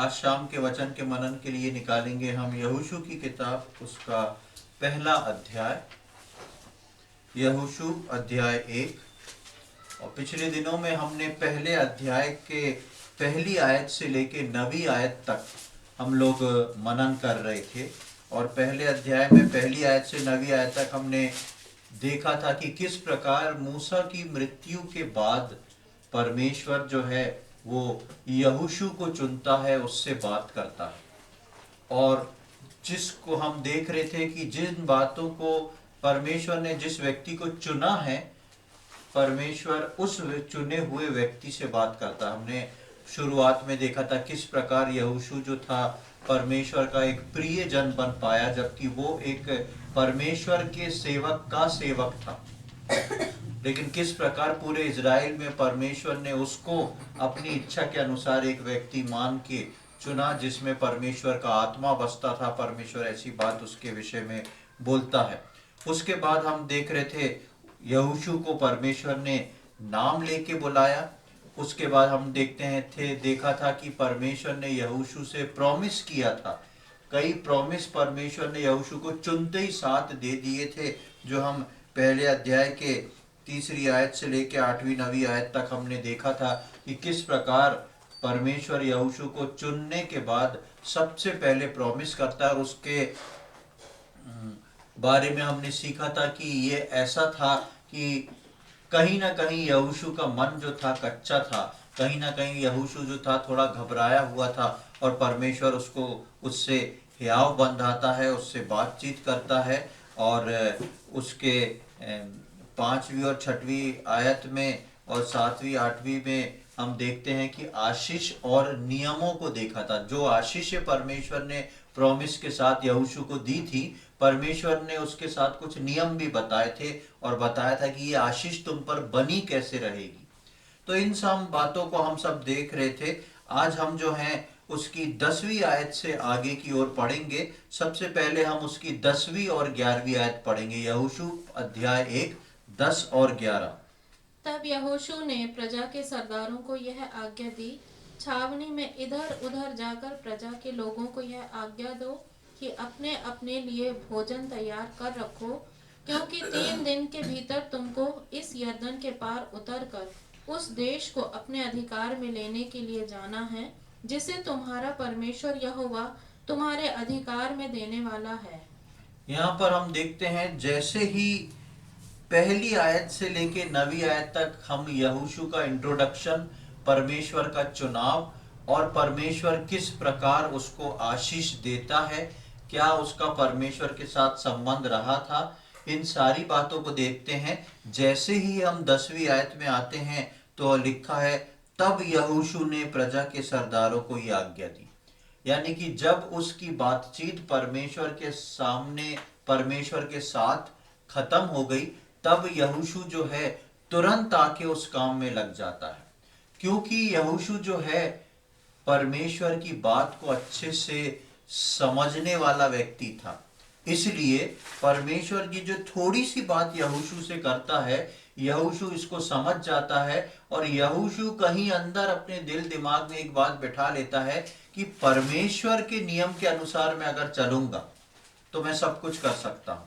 आज शाम के वचन के मनन के लिए निकालेंगे हम यहोशू की किताब, उसका पहला अध्याय, यहोशू अध्याय 1। और पिछले दिनों में हमने पहले अध्याय के पहली आयत से लेके 9वीं आयत तक हम लोग मनन कर रहे थे। और पहले अध्याय में पहली आयत से 9वीं आयत तक हमने देखा था कि किस प्रकार मूसा की मृत्यु के बाद परमेश्वर जो है वो यहोशू को चुनता है, उससे बात करता है। और जिसको हम देख रहे थे कि जिन बातों को परमेश्वर ने जिस व्यक्ति को चुना है, परमेश्वर उस चुने हुए व्यक्ति से बात करता। हमने शुरुआत में देखा था किस प्रकार यहोशू जो था परमेश्वर का एक प्रिय जन बन पाया, जबकि वो एक परमेश्वर के सेवक का सेवक था। लेकिन किस प्रकार पूरे इज़राइल में परमेश्वर ने उसको अपनी इच्छा के अनुसार एक व्यक्ति मान के चुना, जिसमें परमेश्वर का आत्मा बसता था। परमेश्वर ऐसी बात उसके विषय में बोलता है। उसके बाद हम देख रहे थे यहोशू को परमेश्वर ने नाम लेके बुलाया। उसके बाद हम देखा था कि परमेश्वर ने यहोशू से प्रॉमिस किया था। कई प्रॉमिस परमेश्वर ने यहोशू को चुनते ही साथ दे दिए थे, जो हम पहले अध्याय के 3री आयत से लेकर 8वीं 9वीं आयत तक हमने देखा था कि किस प्रकार परमेश्वर यहोशू को चुनने के बाद सबसे पहले प्रॉमिस करता है। और उसके बारे में हमने सीखा था कि ये ऐसा था कि कहीं ना कहीं यहोशू का मन जो था कच्चा था, कहीं ना कहीं यहोशू जो था थोड़ा घबराया हुआ था। और परमेश्वर उसको उससे हियाव बंधाता है, उससे बातचीत करता है। और उसके 5वीं और 6वीं आयत में और 7वीं 8वीं में हम देखते हैं कि आशीष और नियमों को देखा था। जो आशीष परमेश्वर ने प्रॉमिस के साथ यहोशू को दी थी, परमेश्वर ने उसके साथ कुछ नियम भी बताए थे और बताया था कि ये आशीष तुम पर बनी कैसे रहेगी। तो इन सब बातों को हम सब देख रहे थे। आज हम जो हैं उसकी 10वीं आयत से आगे की ओर पढ़ेंगे। सबसे पहले हम उसकी 10वीं और 11वीं आयत पढ़ेंगे। यहोशू अध्याय 1, 10 और 11। तब यहोशू ने प्रजा के सरदारों को यह आज्ञा दी, छावनी में इधर उधर जाकर प्रजा के लोगों को यह आज्ञा दो कि अपने अपने लिए भोजन तैयार कर रखो, क्योंकि 3 दिन के भीतर तुमको इस यरदन के पार उतर कर उस देश को अपने अधिकार में लेने के लिए जाना है, जिसे तुम्हारा परमेश्वर यहोवा तुम्हारे अधिकार में देने वाला है। यहाँ पर हम देखते हैं जैसे ही पहली आयत से लेके 9वीं आयत तक हम यहोशू का इंट्रोडक्शन, परमेश्वर का चुनाव और परमेश्वर किस प्रकार उसको आशीष देता है, क्या उसका परमेश्वर के साथ संबंध रहा था, इन सारी बातों को देखते हैं। जैसे ही हम 10वीं आयत में आते हैं तो लिखा है, तब यहोशू ने प्रजा के सरदारों को यह आज्ञा दी। यानी कि जब उसकी बातचीत परमेश्वर के सामने, परमेश्वर के साथ खत्म हो गई, तब यहोशू जो है तुरंत आके उस काम में लग जाता है। क्योंकि यहोशू जो है परमेश्वर की बात को अच्छे से समझने वाला व्यक्ति था। इसलिए परमेश्वर की जो थोड़ी सी बात यहोशू से करता है, यहोशू इसको समझ जाता है। और यहोशू कहीं अंदर अपने दिल दिमाग में एक बात बैठा लेता है कि परमेश्वर के नियम के अनुसार मैं अगर चलूंगा तो मैं सब कुछ कर सकता हूं।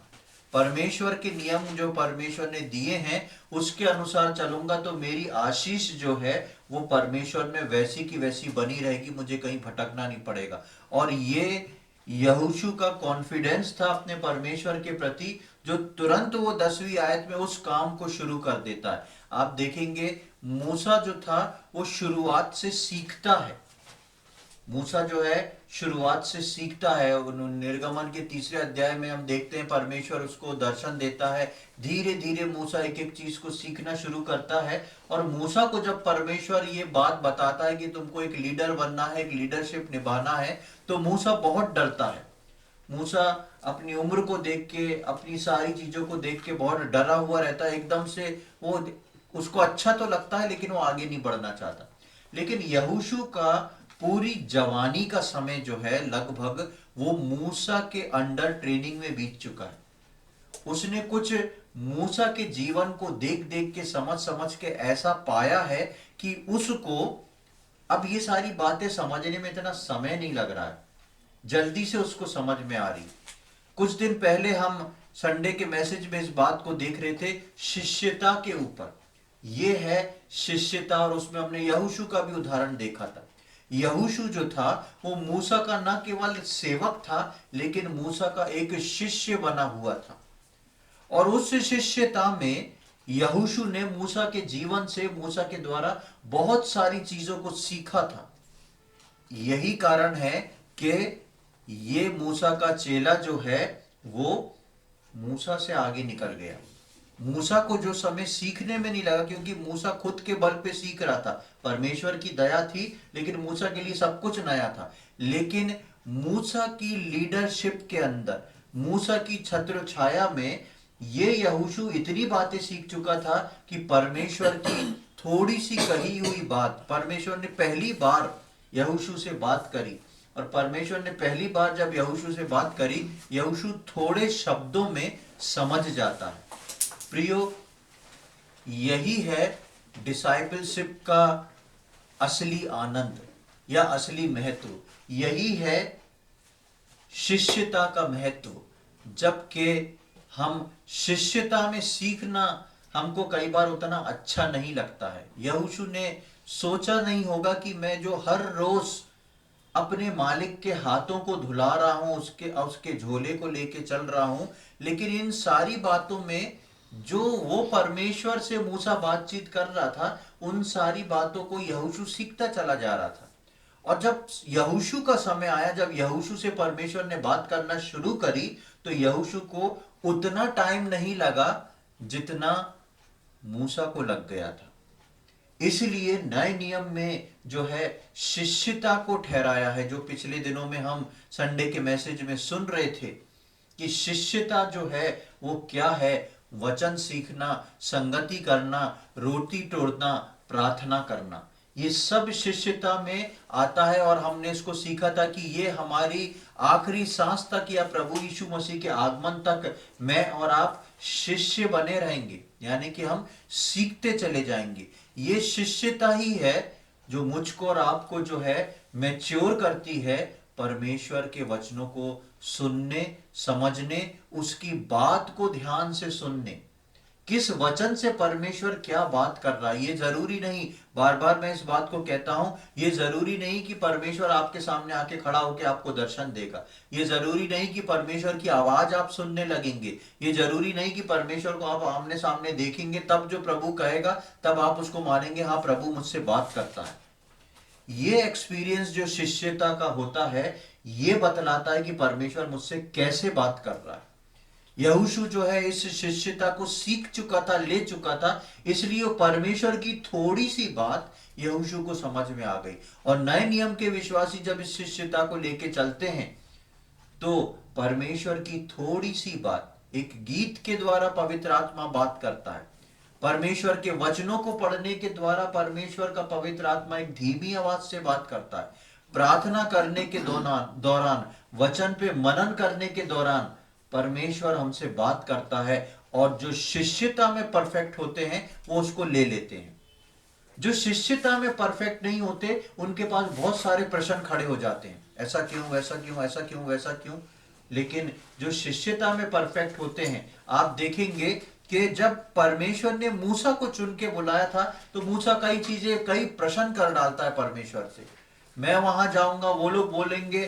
परमेश्वर के नियम जो परमेश्वर ने दिए हैं उसके अनुसार चलूंगा तो मेरी आशीष जो है वो परमेश्वर में वैसी की वैसी बनी रहेगी, मुझे कहीं भटकना नहीं पड़ेगा। और ये यहोशू का कॉन्फिडेंस था अपने परमेश्वर के प्रति, जो तुरंत वो 10वीं आयत में उस काम को शुरू कर देता है। आप देखेंगे मूसा जो था वो शुरुआत से सीखता है। मूसा जो है शुरुआत से सीखता है। निर्गमन के 3रे अध्याय में हम देखते हैं परमेश्वर उसको दर्शन देता है। धीरे धीरे मूसा एक एक चीज को सीखना शुरू करता है। और मूसा को जब परमेश्वर ये बात बताता है कि तुमको एक लीडर बनना है, एक लीडरशिप निभाना है, तो मूसा बहुत डरता है। मूसा अपनी उम्र को देख के, अपनी सारी चीजों को देख के बहुत डरा हुआ रहता है। एकदम से वो, उसको अच्छा तो लगता है लेकिन वो आगे नहीं बढ़ना चाहता। लेकिन यहोशू का पूरी जवानी का समय जो है लगभग वो मूसा के अंडर ट्रेनिंग में बीत चुका है। उसने कुछ मूसा के जीवन को देख देख के, समझ समझ के ऐसा पाया है कि उसको अब ये सारी बातें समझने में इतना समय नहीं लग रहा है, जल्दी से उसको समझ में आ रही। कुछ दिन पहले हम संडे के मैसेज में इस बात को देख रहे थे, शिष्यता के ऊपर। ये है शिष्यता, और उसमें हमने यहोशू का भी उदाहरण देखा था। यहोशू जो था वो मूसा का न केवल सेवक था, लेकिन मूसा का एक शिष्य बना हुआ था। और उस शिष्यता में यहोशू ने मूसा के जीवन से, मूसा के द्वारा बहुत सारी चीजों को सीखा था। यही कारण है कि ये मूसा का चेला जो है वो मूसा से आगे निकल गया। मूसा को जो समय सीखने में नहीं लगा, क्योंकि मूसा खुद के बल पे सीख रहा था। परमेश्वर की दया थी, लेकिन मूसा के लिए सब कुछ नया था। लेकिन मूसा की लीडरशिप के अंदर, मूसा की छत्र छाया में ये यहोशू इतनी बातें सीख चुका था कि परमेश्वर की थोड़ी सी कही हुई बात, परमेश्वर ने पहली बार यहोशू से बात करी, और परमेश्वर ने पहली बार जब यहोशू से बात करी, यहोशू थोड़े शब्दों में समझ जाता है। प्रियो, यही है डिसाइपलशिप का असली आनंद या असली महत्व। यही है शिष्यता का महत्व। जबकि हम शिष्यता में सीखना हमको कई बार उतना अच्छा नहीं लगता है। यहोशू ने सोचा नहीं होगा कि मैं जो हर रोज अपने मालिक के हाथों को धुला रहा हूं, उसके झोले को लेके चल रहा हूं, लेकिन इन सारी बातों में जो वो परमेश्वर से मूसा बातचीत कर रहा था, उन सारी बातों को यहोशू सीखता चला जा रहा था। और जब यहोशू का समय आया, जब यहोशू से परमेश्वर ने बात करना शुरू करी, तो यहोशू को उतना टाइम नहीं लगा जितना मूसा को लग गया था। इसलिए नए नियम में जो है शिष्यता को ठहराया है, जो पिछले दिनों में हम संडे के मैसेज में सुन रहे थे कि शिष्यता जो है वो क्या है। वचन सीखना, संगति करना, रोटी तोड़ना, प्रार्थना करना, ये सब शिष्यता में आता है। और हमने इसको सीखा था कि ये हमारी आखिरी सांस तक या प्रभु यीशु मसीह के आगमन तक मैं और आप शिष्य बने रहेंगे, यानी कि हम सीखते चले जाएंगे। ये शिष्यता ही है जो मुझको और आपको जो है मैच्योर करती है परमेश्वर के वचनों को सुनने, समझने, उसकी बात को ध्यान से सुनने। किस वचन से परमेश्वर क्या बात कर रहा है, ये जरूरी नहीं। बार बार मैं इस बात को कहता हूं, ये जरूरी नहीं कि परमेश्वर आपके सामने आके खड़ा होकर आपको दर्शन देगा। ये जरूरी नहीं कि परमेश्वर की आवाज आप सुनने लगेंगे। ये जरूरी नहीं कि परमेश्वर को आप आमने सामने देखेंगे, तब जो प्रभु कहेगा तब आप उसको मानेंगे, हाँ प्रभु मुझसे बात करता है। ये एक्सपीरियंस जो शिष्यता का होता है, ये बतलाता है कि परमेश्वर मुझसे कैसे बात कर रहा है। यहोशू जो है इस शिष्यता को सीख चुका था, ले चुका था, इसलिए परमेश्वर की थोड़ी सी बात यहोशू को समझ में आ गई। और नए नियम के विश्वासी जब इस शिष्यता को लेके चलते हैं, तो परमेश्वर की थोड़ी सी बात, एक गीत के द्वारा पवित्र आत्मा बात करता है। परमेश्वर के वचनों को पढ़ने के द्वारा परमेश्वर का पवित्र आत्मा एक धीमी आवाज से बात करता है। प्रार्थना करने के दौरान, वचन पे मनन करने के दौरान परमेश्वर हमसे बात करता है। और जो शिष्यता में परफेक्ट होते हैं वो उसको ले लेते हैं। जो शिष्यता में परफेक्ट नहीं होते, उनके पास बहुत सारे प्रश्न खड़े हो जाते हैं, ऐसा क्यों, वैसा क्यों, ऐसा क्यों, वैसा क्यों। लेकिन जो शिष्यता में परफेक्ट होते हैं, आप देखेंगे कि जब परमेश्वर ने मूसा को चुन के बुलाया था, तो मूसा कई चीजें, कई प्रश्न कर डालता है परमेश्वर से। मैं वहां जाऊंगा, वो लोग बोलेंगे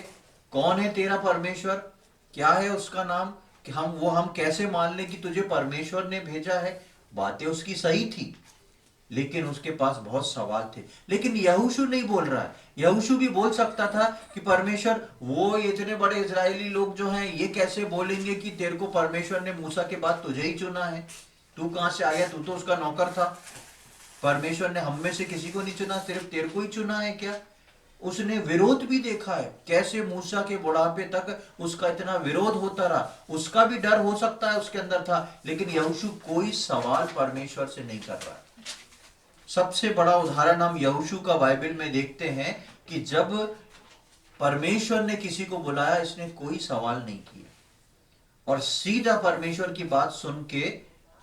कौन है तेरा परमेश्वर, क्या है उसका नाम, कि हम कैसे मान लें कि तुझे परमेश्वर ने भेजा है। बातें उसकी सही थी, लेकिन उसके पास बहुत सवाल थे। लेकिन यहोशू नहीं बोल रहा है। यहोशू भी बोल सकता था कि परमेश्वर, वो इतने बड़े इजरायली लोग जो हैं, ये कैसे बोलेंगे कि तेरे को परमेश्वर ने मूसा के बाद तुझे ही चुना है, तू कहां से आया, तू तो उसका नौकर था, परमेश्वर ने हम में से किसी को नहीं चुना, सिर्फ तेरे को ही चुना है क्या। उसने विरोध भी देखा है, कैसे मूसा के बुढ़ापे तक उसका इतना विरोध होता रहा। उसका भी डर हो सकता है उसके अंदर था, लेकिन यहोशू कोई सवाल परमेश्वर से नहीं कर रहा। सबसे बड़ा उदाहरण हम यहोशू का बाइबल में देखते हैं कि जब परमेश्वर ने किसी को बुलाया, इसने कोई सवाल नहीं किया और सीधा परमेश्वर की बात सुन के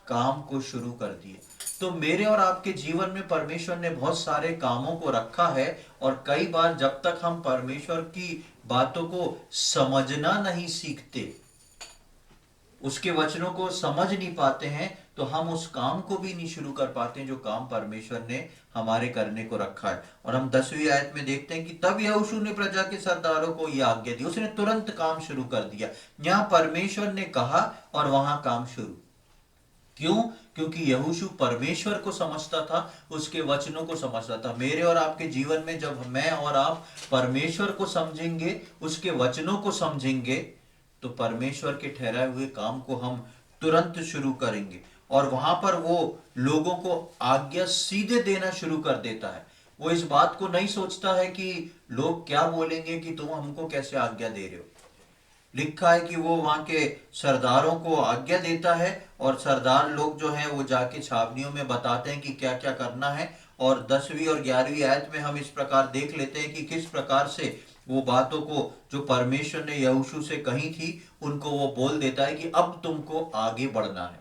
काम को शुरू कर दिया। तो मेरे और आपके जीवन में परमेश्वर ने बहुत सारे कामों को रखा है, और कई बार जब तक हम परमेश्वर की बातों को समझना नहीं सीखते, उसके वचनों को समझ नहीं पाते हैं, तो हम उस काम को भी नहीं शुरू कर पाते हैं जो काम परमेश्वर ने हमारे करने को रखा है। और हम 10वीं आयत में देखते हैं कि तब यहोशू ने प्रजा के सरदारों को यह आज्ञा दी, उसने तुरंत काम शुरू कर दिया। यहां परमेश्वर ने कहा और वहां काम शुरू। क्यों? क्योंकि यहोशू परमेश्वर को समझता था, उसके वचनों को समझता था। मेरे और आपके जीवन में जब मैं और आप परमेश्वर को समझेंगे, उसके वचनों को समझेंगे, तो परमेश्वर के ठहराए हुए काम को हम तुरंत शुरू करेंगे। और वहां पर वो लोगों को आज्ञा सीधे देना शुरू कर देता है। वो इस बात को नहीं सोचता है कि लोग क्या बोलेंगे कि तुम हमको कैसे आज्ञा दे रहे हो। लिखा है कि वो वहां के सरदारों को आज्ञा देता है, और सरदार लोग जो हैं वो जाके छावनियों में बताते हैं कि क्या क्या करना है। और 10वीं और 11वीं आयत में हम इस प्रकार देख लेते हैं कि किस प्रकार से वो बातों को जो परमेश्वर ने यहोशू से कही थी, उनको वो बोल देता है कि अब तुमको आगे बढ़ना है,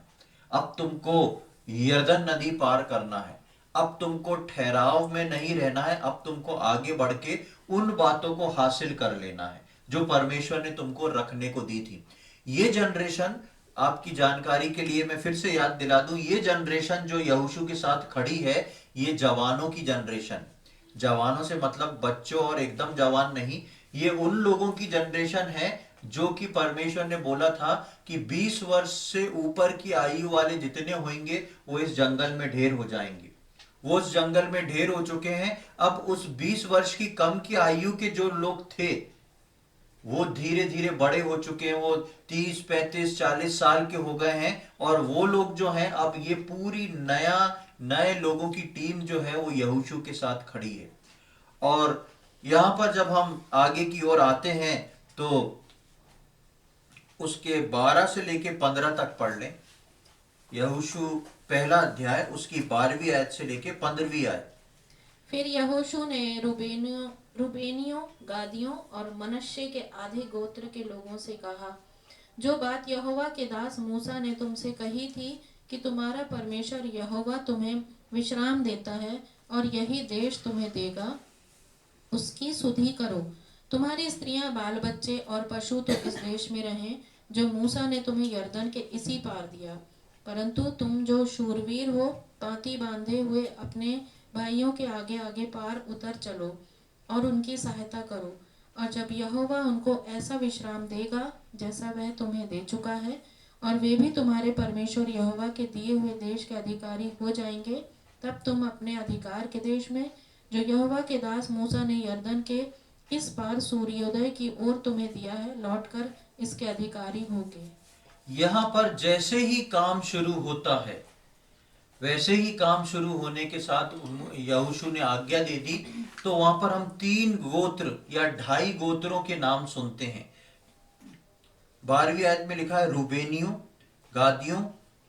अब तुमको यरदन नदी पार करना है, अब तुमको ठहराव में नहीं रहना है, अब तुमको आगे बढ़ के उन बातों को हासिल कर लेना है जो परमेश्वर ने तुमको रखने को दी थी। ये जनरेशन, आपकी जानकारी के लिए मैं फिर से याद दिला दूं, ये जनरेशन जो यहोशू के साथ खड़ी है, ये जवानों की जनरेशन। जवानों से मतलब बच्चों और एकदम जवान नहीं, ये उन लोगों की जनरेशन है जो कि परमेश्वर ने बोला था कि 20 वर्ष से ऊपर की आयु वाले जितने होंगे वो इस जंगल में ढेर हो जाएंगे। वो उस जंगल में ढेर हो चुके हैं। अब उस 20 वर्ष की कम की आयु के जो लोग थे वो धीरे धीरे बड़े हो चुके हैं, वो 30, 35, 40 साल के हो गए हैं। और वो लोग जो हैं, अब ये पूरी नए लोगों की टीम जो है वो यहोशू के साथ खड़ी है। और यहां पर जब हम आगे की ओर आते हैं तो उसके 12 से लेके 15 तक पढ़ लें। यहोशू पहला अध्याय, उसकी 12वीं आयत से लेके 15वीं आयत। फिर यहोशू ने रूबेनियों, गादियों और मनश्शे के आधे गोत्र के लोगों से कहा, जो बात यहोवा के दास मूसा ने तुमसे कही थी कि तुम्हारा परमेश्वर यहोवा तुम्हें विश्राम देता है और यही देश तुम्हें देगा, उसकी सुधि करो। तुम्हारी स्त्रियां, बाल बच्चे और पशु तो इस देश में रहें जो मूसा ने तुम्हें यरदन के इसी पार दिया। परंतु तुम जो शूरवीर हो, पांति बांधे हुए अपने भाइयों के आगे आगे पार उतर चलो और उनकी सहायता करो। और जब यहोवा उनको ऐसा विश्राम देगा जैसा वह तुम्हें दे चुका है, और वे भी तुम्हारे परमेश्वर यहोवा के दिए हुए देश के अधिकारी हो जाएंगे, तब तुम अपने अधिकार के देश में, जो यहोवा के दास मूसा ने यरदन के इस पार सूर्योदय की ओर तुम्हें दिया है, लौटकर इसके अधिकारी होगे। यहां पर जैसे ही काम शुरू होता है, वैसे ही काम शुरू होने के साथ यहोशू ने आज्ञा दे दी। तो वहां पर हम 3 गोत्र या 2.5 गोत्रों के नाम सुनते हैं। 12वीं आयत में लिखा है रूबेनियों, गादियों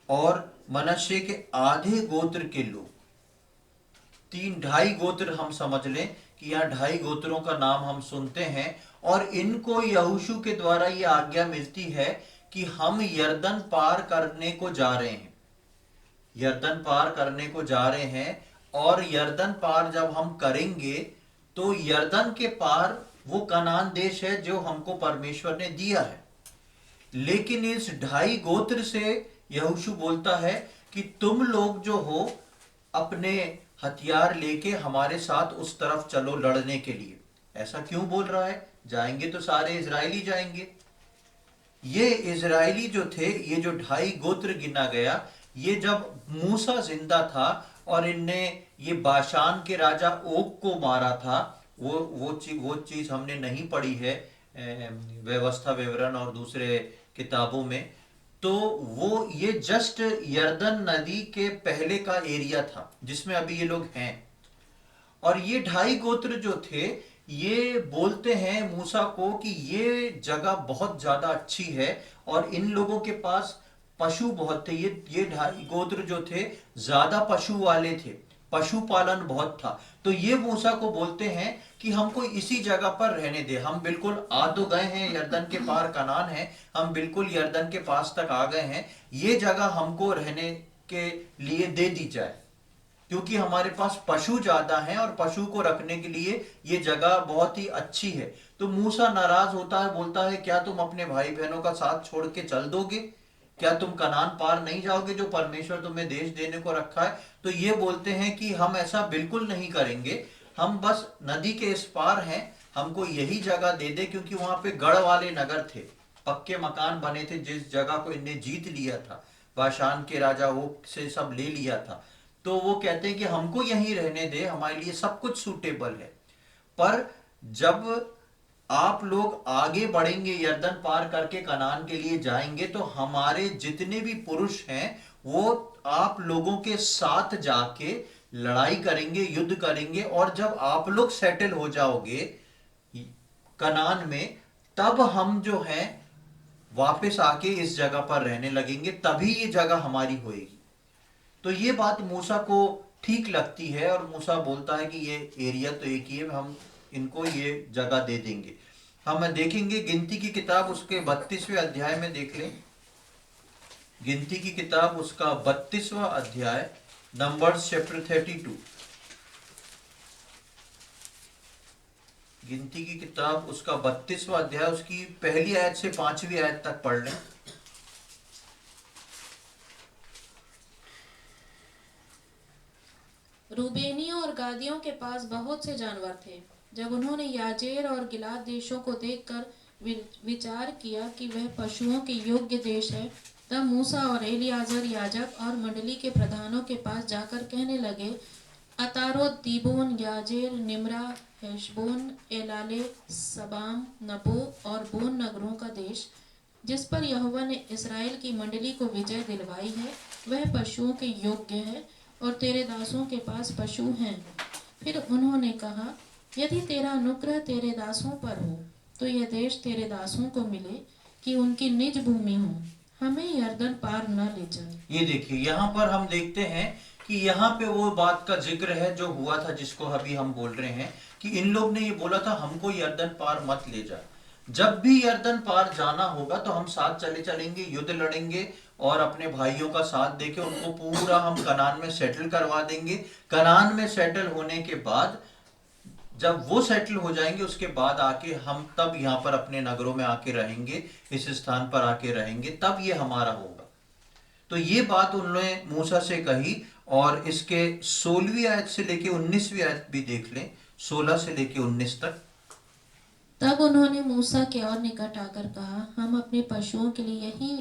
और मनश्शे के आधे गोत्र के लोग। 2.5 गोत्र हम समझ लें कि यहाँ 2.5 गोत्रों का नाम हम सुनते हैं। और इनको यहोशू के द्वारा ये आज्ञा मिलती है कि हम यरदन पार करने को जा रहे हैं, यरदन पार करने को जा रहे हैं। और यरदन पार जब हम करेंगे तो यरदन के पार वो कनान देश है जो हमको परमेश्वर ने दिया है। लेकिन इस 2.5 गोत्र से यहोशू बोलता है कि तुम लोग जो हो, अपने हथियार लेके हमारे साथ उस तरफ चलो लड़ने के लिए। ऐसा क्यों बोल रहा है? जाएंगे तो सारे इजरायली जाएंगे। ये इजरायली जो थे, ये जो 2.5 गोत्र गिना गया, ये जब मूसा जिंदा था और इनने ये बाशान के राजा ओग को मारा था, वो चीज हमने नहीं पढ़ी है व्यवस्था विवरण और दूसरे किताबों में। तो वो ये जस्ट यरदन नदी के पहले का एरिया था जिसमें अभी ये लोग हैं। और ये 2.5 गोत्र जो थे, ये बोलते हैं मूसा को कि ये जगह बहुत ज्यादा अच्छी है और इन लोगों के पास पशु बहुत थे। ये 2.5 गोत्र जो थे ज्यादा पशु वाले थे, पशुपालन बहुत था। तो ये मूसा को बोलते हैं कि हमको इसी जगह पर रहने दे, हम बिल्कुल आ तो गए हैं, यरदन के पार कनान है, हम बिल्कुल यरदन के पास तक आ गए हैं, ये जगह हमको रहने के लिए दे दी जाए, क्योंकि हमारे पास पशु ज्यादा हैं और पशु को रखने के लिए ये जगह बहुत ही अच्छी है। तो मूसा नाराज होता है, बोलता है क्या तुम अपने भाई बहनों का साथ छोड़ के चल दोगे? क्या तुम कनान पार नहीं जाओगे जो परमेश्वर तुम्हें देश देने को रखा है? तो ये बोलते हैं कि हम ऐसा बिल्कुल नहीं करेंगे, हम बस नदी के इस पार हैं, हमको यही जगह दे दे, क्योंकि वहां पे गढ़ वाले नगर थे, पक्के मकान बने थे, जिस जगह को इन्हें जीत लिया था, बाशान के राजा वो से सब ले लिया था। तो वो कहते हैं कि हमको यहीं रहने दे, हमारे लिए सब कुछ सूटेबल है। पर जब आप लोग आगे बढ़ेंगे, यरदन पार करके कनान के लिए जाएंगे, तो हमारे जितने भी पुरुष हैं वो आप लोगों के साथ जाके लड़ाई करेंगे, युद्ध करेंगे, और जब आप लोग सेटल हो जाओगे कनान में, तब हम जो है वापस आके इस जगह पर रहने लगेंगे, तभी ये जगह हमारी होएगी। तो ये बात मूसा को ठीक लगती है और मूसा बोलता है कि ये एरिया तो एक ही है, हम इनको ये जगह दे देंगे। हम देखेंगे गिनती की किताब उसके 32वें अध्याय में देख लें। गिनती की किताब उसका 32वां अध्याय, नंबर्स चैप्टर 32। गिनती की किताब उसका 32वां अध्याय, उसकी पहली आयत से 5वीं आयत तक पढ़ लें। रूबेनियों और गादियों के पास बहुत से जानवर थे। जब उन्होंने याजेर और गिलाद देशों को देखकर विचार किया कि वह पशुओं के योग्य देश है, तब मूसा और एलियाजर याजक और मंडली के प्रधानों के पास जाकर कहने लगे, अतारोत, दीबोन, याजेर, निम्रा, हेशबोन, एलाले, सबाम, नबो और बोन नगरों का देश, जिस पर यहोवा ने इस्राएल की मंडली को विजय दिलवाई है, वह पशुओं के योग्य है और तेरे दासों के पास पशु हैं। फिर उन्होंने कहा, यदि तेरा अनुग्रह तेरे दासों पर हो तो यह देश तेरे दासों को मिले कि उनकी निज भूमि हो, हमें यरदन पार न ले जाए। ये देखिए यहाँ पर हम देखते हैं कि यहाँ पे वो बात का जिक्र है जो हुआ था, जिसको अभी हम बोल रहे हैं कि इन लोग ने ये बोला था हमको यरदन पार मत ले जा। जब भी यरदन पार जाना होगा तो हम साथ चलेंगे, युद्ध लड़ेंगे और अपने भाइयों का साथ देके उनको पूरा हम कनान में सेटल करवा देंगे। कनान में सेटल होने के बाद जब वो सेटल हो जाएंगे, उसके बाद आके हम तब यहाँ पर अपने नगरों में आके रहेंगे, इस स्थान पर आके रहेंगे, तब ये हमारा होगा। तो ये बात उन्होंने मूसा से कही। और इसके 16वीं आयत से लेके 19वीं आयत भी देख लें, 16 से लेके 19 तक। तब उन्होंने मूसा के और निकट आकर कहा, हम अपने पशुओं के लिए यही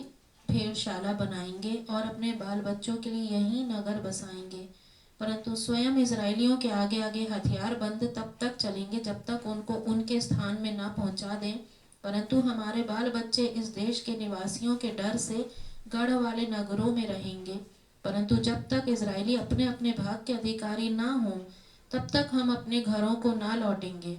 भेड़शाला बनाएंगे और अपने बाल बच्चों के लिए यही नगर बसाएंगे, परंतु स्वयं इजरायलियों के आगे आगे हथियार बंद तब तक चलेंगे जब तक उनको उनके स्थान में न पहुंचा दें। परंतु हमारे बाल बच्चे इस देश के निवासियों के डर से गढ़ वाले नगरों में रहेंगे, परंतु जब तक इजरायली अपने अपने भाग के अधिकारी ना हों तब तक हम अपने घरों को ना लौटेंगे।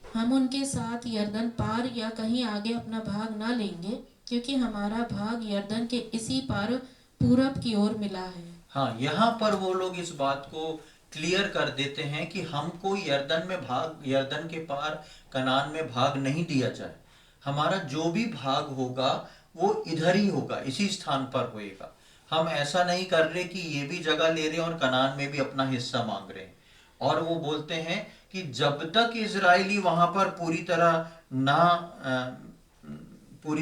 हम उनके साथ यरदन पार या कहीं आगे अपना भाग ना लेंगे, क्योंकि हमारा भाग यरदन के इसी पार पूरब की ओर मिला है। हाँ, यहाँ पर वो लोग इस बात को क्लियर कर देते हैं कि हमको यरदन के पार कनान में भाग नहीं दिया जाए। हमारा जो भी भाग होगा वो इधर ही होगा, इसी स्थान पर होएगा। हम ऐसा नहीं कर रहे कि ये भी जगह ले रहे हैं और कनान में भी अपना हिस्सा मांग रहे हैं। और वो बोलते हैं कि जब तक इजरायली वहां पर पूरी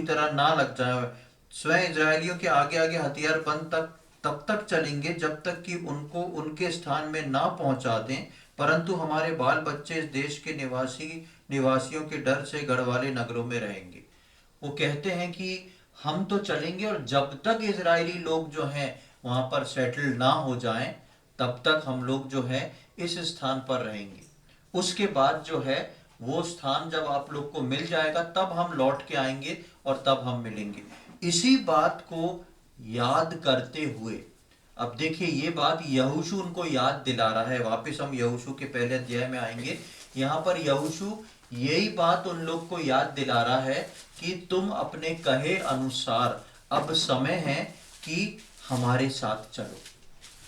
तरह ना लग जाए, स्वयं इजरायलियों के आगे आगे हथियार बंद तब तक चलेंगे जब तक कि उनको उनके स्थान में ना पहुंचा दें, परंतु हमारे बाल बच्चे इस देश के निवासियों के डर से गढ़वाले नगरों में रहेंगे। वो कहते हैं कि हम तो चलेंगे और जब तक इजरायली लोग जो हैं वहां पर सेटल ना हो जाएं, तब तक हम लोग जो है इस स्थान पर रहेंगे। उसके बाद जो है वो स्थान जब आप लोग को मिल जाएगा तब हम लौट के आएंगे और तब हम मिलेंगे। इसी बात को याद करते हुए अब देखिए ये बात यहोशू उनको याद दिला रहा है। वापस हम यहोशू के पहले अध्याय में आएंगे। यहाँ पर यहोशू यही बात उन लोग को याद दिला रहा है कि तुम अपने कहे अनुसार अब समय है कि हमारे साथ चलो,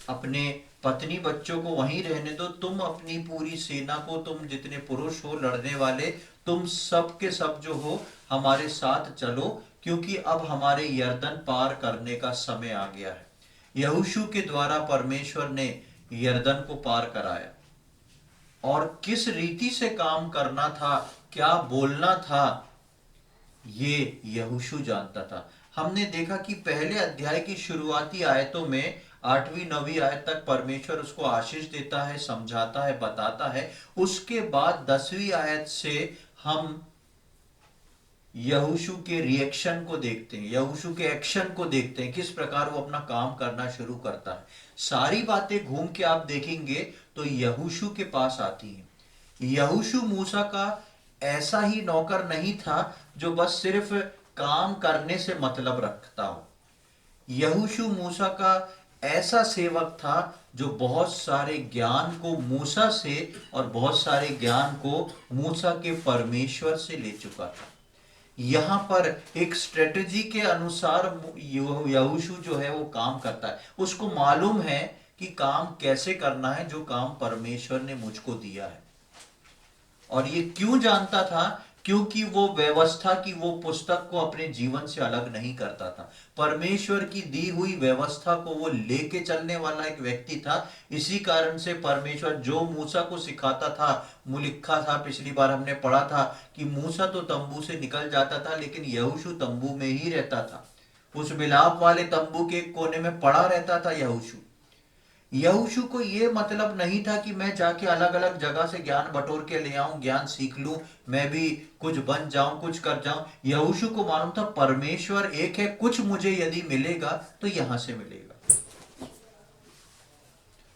अपने पत्नी बच्चों को वहीं रहने दो, तुम अपनी पूरी सेना को, तुम जितने पुरुष हो लड़ने वाले, तुम सब के सब जो हो हमारे साथ चलो, क्योंकि अब हमारे यरदन पार करने का समय आ गया है। यहोशू के द्वारा परमेश्वर ने यरदन को पार कराया, और किस रीति से काम करना था, क्या बोलना था, ये यहोशू जानता था। हमने देखा कि पहले अध्याय की शुरुआती आयतों में 8वीं 9वीं आयत तक परमेश्वर उसको आशीष देता है, समझाता है, बताता है। उसके बाद 10वीं आयत से हम यहोशू के रिएक्शन को देखते हैं, यहोशू के एक्शन को देखते हैं, किस प्रकार वो अपना काम करना शुरू करता है। सारी बातें घूम के आप देखेंगे तो यहोशू के पास आती हैं। यहोशू मूसा का ऐसा ही नौकर नहीं था जो बस सिर्फ काम करने से मतलब रखता हो। यहोशू मूसा का ऐसा सेवक था जो बहुत सारे ज्ञान को मूसा से और बहुत सारे ज्ञान को मूसा के परमेश्वर से ले चुका था। यहां पर एक स्ट्रेटजी के अनुसार यहोशू जो है वो काम करता है। उसको मालूम है कि काम कैसे करना है, जो काम परमेश्वर ने मुझको दिया है। और ये क्यों जानता था? क्योंकि वो व्यवस्था की वो पुस्तक को अपने जीवन से अलग नहीं करता था। परमेश्वर की दी हुई व्यवस्था को वो लेके चलने वाला एक व्यक्ति था। इसी कारण से परमेश्वर जो मूसा को सिखाता था, लिखा था, पिछली बार हमने पढ़ा था कि मूसा तो तंबू से निकल जाता था, लेकिन यहोशू तंबू में ही रहता था। उस मिलाप वाले तंबू के कोने में पड़ा रहता था यहोशू। यहोशू को ये मतलब नहीं था कि मैं जाके अलग अलग जगह से ज्ञान बटोर के ले आऊं, ज्ञान सीख लूं, मैं भी कुछ बन जाऊं, कुछ कर जाऊं। यहोशू को मालूम था परमेश्वर एक है, कुछ मुझे यदि मिलेगा तो यहां से मिलेगा।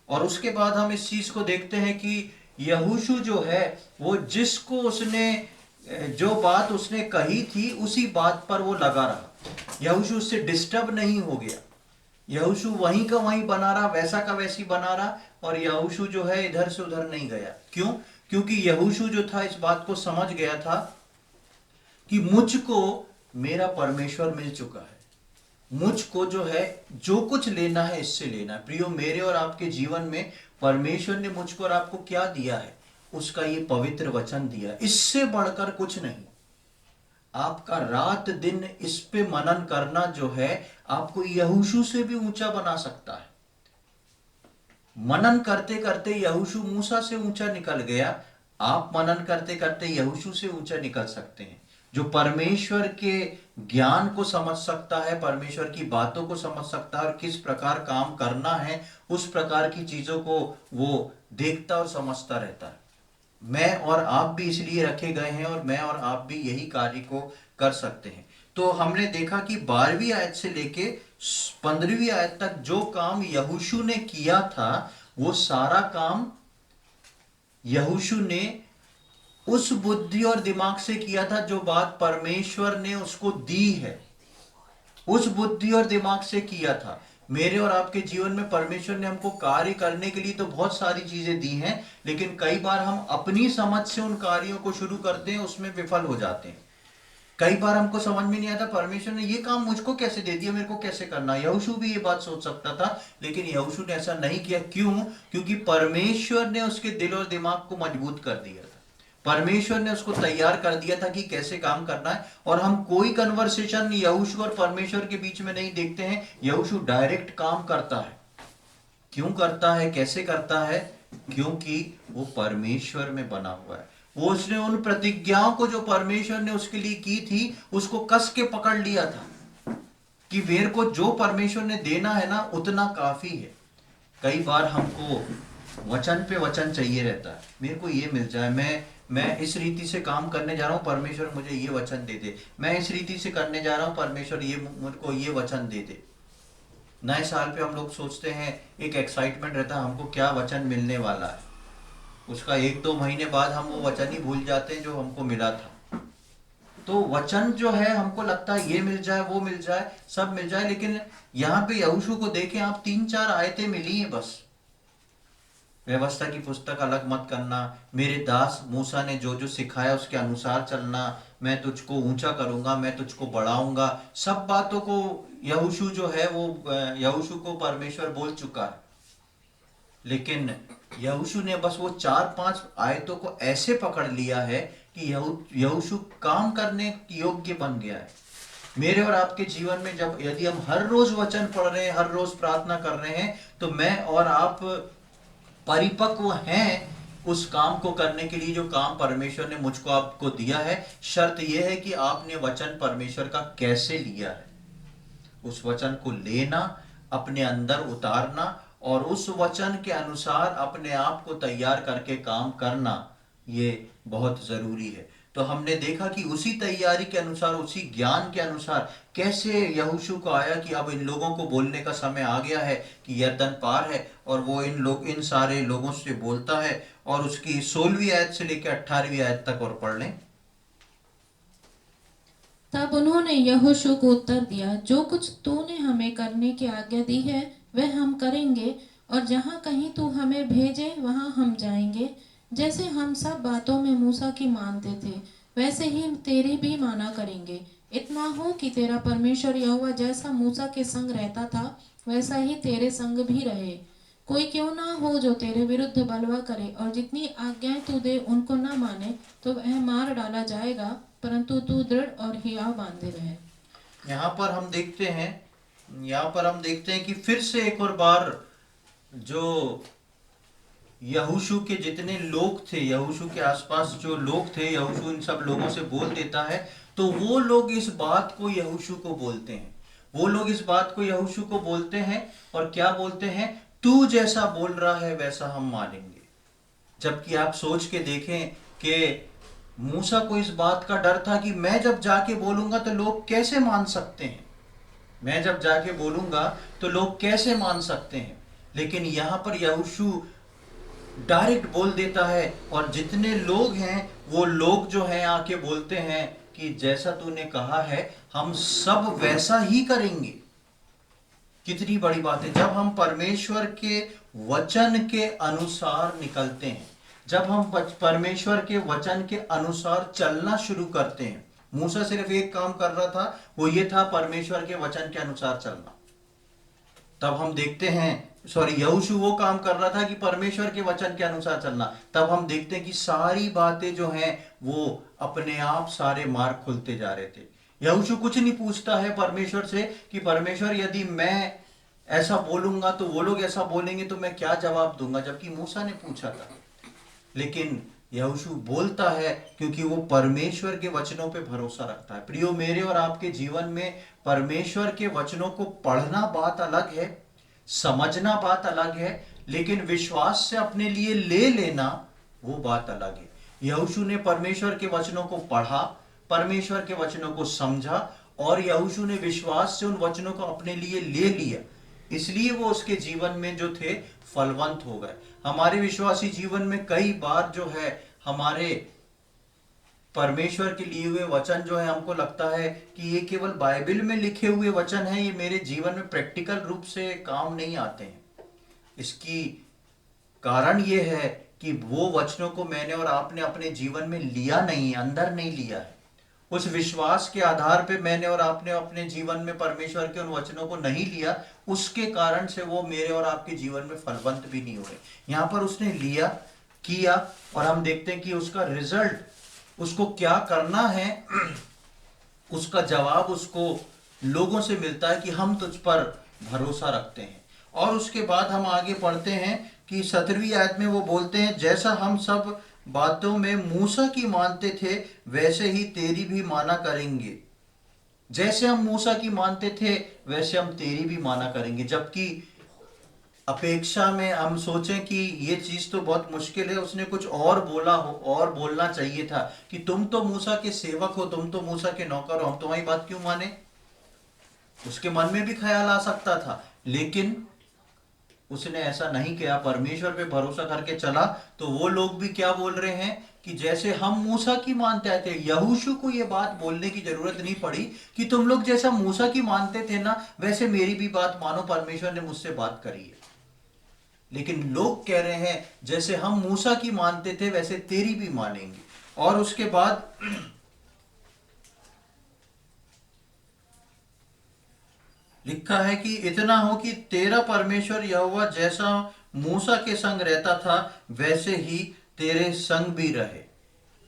और उसके बाद हम इस चीज को देखते हैं कि यहोशू जो है वो जिसको उसने, जो बात उसने कही थी उसी बात पर वो लगा रहा। यहोशू उससे डिस्टर्ब नहीं हो गया। यहोशू वहीं का वहीं बना रहा, वैसा का वैसी बना रहा, और यहोशू जो है इधर से उधर नहीं गया। क्यों? क्योंकि यहोशू जो था इस बात को समझ गया था कि मुझको मेरा परमेश्वर मिल चुका है। मुझको जो है जो कुछ लेना है इससे लेना है। प्रियो, मेरे और आपके जीवन में परमेश्वर ने मुझको और आपको क्या दिया है? उसका ये पवित्र वचन दिया, इससे बढ़कर कुछ नहीं। आपका रात दिन इस पे मनन करना जो है आपको यहोशू से भी ऊंचा बना सकता है। मनन करते करते यहोशू मूसा से ऊंचा निकल गया, आप मनन करते करते यहोशू से ऊंचा निकल सकते हैं। जो परमेश्वर के ज्ञान को समझ सकता है, परमेश्वर की बातों को समझ सकता है और किस प्रकार काम करना है, उस प्रकार की चीजों को वो देखता और समझता रहता है। मैं और आप भी इसलिए रखे गए हैं और मैं और आप भी यही कार्य को कर सकते हैं। तो हमने देखा कि 12वीं आयत से लेके 15वीं आयत तक जो काम यहोशू ने किया था, वो सारा काम यहोशू ने उस बुद्धि और दिमाग से किया था जो बात परमेश्वर ने उसको दी है, उस बुद्धि और दिमाग से किया था। मेरे और आपके जीवन में परमेश्वर ने हमको कार्य करने के लिए तो बहुत सारी चीजें दी हैं, लेकिन कई बार हम अपनी समझ से उन कार्यों को शुरू करते हैं, उसमें विफल हो जाते हैं। कई बार हमको समझ में नहीं आता परमेश्वर ने ये काम मुझको कैसे दे दिया, मेरे को कैसे करना। यहोशू भी ये बात सोच सकता था, लेकिन यहोशू ने ऐसा नहीं किया। क्यों? क्योंकि परमेश्वर ने उसके दिल और दिमाग को मजबूत कर दिया था। परमेश्वर ने उसको तैयार कर दिया था कि कैसे काम करना है। और हम कोई कन्वर्सेशन यहोशू और परमेश्वर के बीच में नहीं देखते हैं। यहोशू डायरेक्ट काम करता है। क्यों करता है, कैसे करता है? क्योंकि वो परमेश्वर में बना हुआ है। वो उसने उन प्रतिज्ञाओं को जो परमेश्वर ने उसके लिए की थी उसको कस के पकड़ लिया था कि मेरे को जो परमेश्वर ने देना है ना उतना काफी है। कई बार हमको वचन पे वचन चाहिए रहता है, मेरे को ये मिल जाए, मैं इस रीति से काम करने जा रहा हूँ, परमेश्वर मुझे ये वचन दे दे। मैं इस रीति से करने जा रहा हूँ, परमेश्वर ये मुझको ये वचन दे दे। नए साल पे हम लोग सोचते हैं, एक एक्साइटमेंट रहता है हमको क्या वचन मिलने वाला है। उसका 1-2 महीने बाद हम वो वचन ही भूल जाते हैं जो हमको मिला था। तो वचन जो है हमको लगता है ये मिल जाए, वो मिल जाए, सब मिल जाए, लेकिन यहाँ पे यहोशू को देखें आप, 3-4 आयतें मिली हैं बस। व्यवस्था की पुस्तक अलग मत करना, मेरे दास मूसा ने जो जो सिखाया उसके अनुसार चलना, मैं तुझको ऊंचा करूंगा, मैं तुझको बढ़ाऊंगा। सब बातों को यहोशू जो है वो यहोशू को परमेश्वर बोल चुका है। लेकिन यहोशू ने बस वो 4-5 आयतों को ऐसे पकड़ लिया है कि यहोशू काम करने योग्य बन गया है। मेरे और आपके जीवन में जब यदि हम हर रोज वचन पढ़ रहे हैं, हर रोज प्रार्थना कर रहे हैं, तो मैं और आप परिपक्व हैं उस काम को करने के लिए जो काम परमेश्वर ने मुझको आपको दिया है। शर्त यह है कि आपने वचन परमेश्वर का कैसे लिया है। उस वचन को लेना, अपने अंदर उतारना और उस वचन के अनुसार अपने आप को तैयार करके काम करना, ये बहुत जरूरी है। तो हमने देखा कि उसी तैयारी के अनुसार, उसी ज्ञान के अनुसार कैसे यहोशू को आया कि अब इन लोगों को बोलने का समय आ गया है कि यरदन पार है, और वो इन सारे लोगों से बोलता है। और उसकी 16वीं आयत से लेकर 18वीं आयत तक और पढ़ लें। तब उन्होंने यहोशू को उत्तर दिया, जो कुछ तूने हमें करने की आज्ञा दी है वह हम करेंगे, और जहाँ कहीं तू हमें भेजे वहाँ हम जाएंगे। जैसे हम सब बातों में मूसा की मानते थे वैसे ही तेरी भी माना करेंगे। इतना हो कि तेरा परमेश्वर यहोवा जैसा मूसा के संग रहता था वैसा ही तेरे संग भी रहे। कोई क्यों ना हो जो तेरे विरुद्ध बलवा करे, और जितनी आज्ञाएं तू दे उनको न माने तो वह मार डाला जाएगा, परंतु तू दृढ़ और हियाव बांधे रहे। यहाँ पर हम देखते हैं यहाँ पर हम देखते हैं कि फिर से एक और बार जो यहोशू के जितने लोग थे, यहोशू के आसपास जो लोग थे, यहोशू इन सब लोगों से बोल देता है। तो वो लोग इस बात को यहोशू को बोलते हैं, वो लोग इस बात को यहोशू को बोलते हैं। और क्या बोलते हैं? तू जैसा बोल रहा है वैसा हम मानेंगे। जबकि आप सोच के देखें कि मूसा को इस बात का डर था कि मैं जब जाके बोलूंगा तो लोग कैसे मान सकते हैं, मैं जब जाके बोलूंगा तो लोग कैसे मान सकते हैं। लेकिन यहां पर यहोशू डायरेक्ट बोल देता है, और जितने लोग हैं वो लोग जो हैं आके बोलते हैं कि जैसा तूने कहा है हम सब वैसा ही करेंगे। कितनी बड़ी बात है जब हम परमेश्वर के वचन के अनुसार निकलते हैं, जब हम परमेश्वर के वचन के अनुसार चलना शुरू करते हैं। मूसा सिर्फ एक काम कर रहा था, वो ये था परमेश्वर के वचन के अनुसार चलना। तब हम देखते हैं, सॉरी, यहोशू वो काम कर रहा था कि परमेश्वर के वचन के अनुसार चलना। तब हम देखते हैं कि सारी बातें जो हैं वो अपने आप सारे मार्ग खुलते जा रहे थे। यहोशू कुछ नहीं पूछता है परमेश्वर से कि परमेश्वर यदि मैं ऐसा बोलूंगा तो वो लोग ऐसा बोलेंगे तो मैं क्या जवाब दूंगा, जबकि मूसा ने पूछा था। लेकिन यहोशू बोलता है क्योंकि वो परमेश्वर के वचनों पे भरोसा रखता है। प्रियो, मेरे और आपके जीवन में परमेश्वर के वचनों को पढ़ना बात अलग है, समझना बात अलग है, लेकिन विश्वास से अपने लिए ले लेना वो बात अलग है। यहोशू ने परमेश्वर के वचनों को पढ़ा, परमेश्वर के वचनों को समझा, और यहोशू ने विश्वास से उन वचनों को अपने लिए ले लिया। इसलिए वो उसके जीवन में जो थे फलवंत हो गए। हमारे विश्वासी जीवन में कई बार जो है हमारे परमेश्वर के लिए हुए वचन जो है हमको लगता है कि ये केवल बाइबल में लिखे हुए वचन हैं, ये मेरे जीवन में प्रैक्टिकल रूप से काम नहीं आते हैं। इसकी कारण ये है कि वो वचनों को मैंने और आपने अपने जीवन में लिया नहीं है, अंदर नहीं लिया है। उस विश्वास के आधार पे मैंने और आपने अपने जीवन में परमेश्वर के उन वचनों को नहीं लिया, उसके कारण से वो मेरे और आपके जीवन में फलवंत भी नहीं हो रहे। यहाँ पर उसने लिया, किया, और हम देखते हैं कि उसका रिजल्ट, उसको क्या करना है उसका जवाब उसको लोगों से मिलता है कि हम तुझ पर भरोसा रखते हैं। और उसके बाद हम आगे पढ़ते हैं कि 17वीं आयत में वो बोलते हैं, जैसा हम सब बातों में मूसा की मानते थे वैसे ही तेरी भी माना करेंगे। जैसे हम मूसा की मानते थे वैसे हम तेरी भी माना करेंगे। जबकि अपेक्षा में हम सोचें कि ये चीज तो बहुत मुश्किल है, उसने कुछ और बोला हो, और बोलना चाहिए था कि तुम तो मूसा के सेवक हो, तुम तो मूसा के नौकर हो, हम तुम्हारी बात क्यों माने। उसके मन में भी ख्याल आ सकता था, लेकिन उसने ऐसा नहीं किया, परमेश्वर पे भरोसा करके चला। तो वो लोग भी क्या बोल रहे हैं कि जैसे हम मूसा की मानते आए थे, यहोशू को ये बात बोलने की जरूरत नहीं पड़ी कि तुम लोग जैसा मूसा की मानते थे ना वैसे मेरी भी बात मानो, परमेश्वर ने मुझसे बात करी है। लेकिन लोग कह रहे हैं जैसे हम मूसा की मानते थे वैसे तेरी भी मानेंगे। और उसके बाद लिखा है कि इतना हो कि तेरा परमेश्वर यहोवा जैसा मूसा के संग रहता था वैसे ही तेरे संग भी रहे।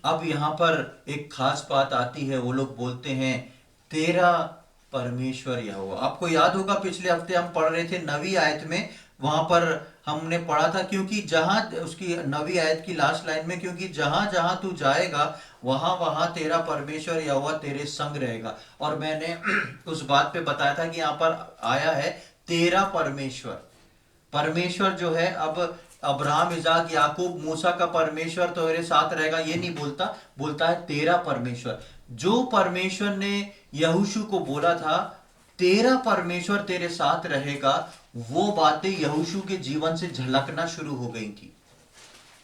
अब यहाँ पर एक खास बात आती है, वो लोग बोलते हैं तेरा परमेश्वर यहोवा। आपको याद होगा पिछले हफ्ते हम पढ़ रहे थे 9वीं आयत में, वहां पर हमने पढ़ा था, क्योंकि जहां उसकी 9वीं आयत की लास्ट लाइन में, क्योंकि जहां जहां तू जाएगा वहां वहां तेरा परमेश्वर यहोवा तेरे संग रहेगा। और मैंने उस बात पे बताया था कि यहाँ पर आया है तेरा परमेश्वर। परमेश्वर जो है, अब अब्राहम, इजाक, याकूब, मूसा का परमेश्वर तो तेरे साथ रहेगा ये नहीं बोलता, बोलता है तेरा परमेश्वर। जो परमेश्वर ने यहोशू को बोला था तेरा परमेश्वर तेरे साथ रहेगा, वो बातें यहोशू के जीवन से झलकना शुरू हो गई थी,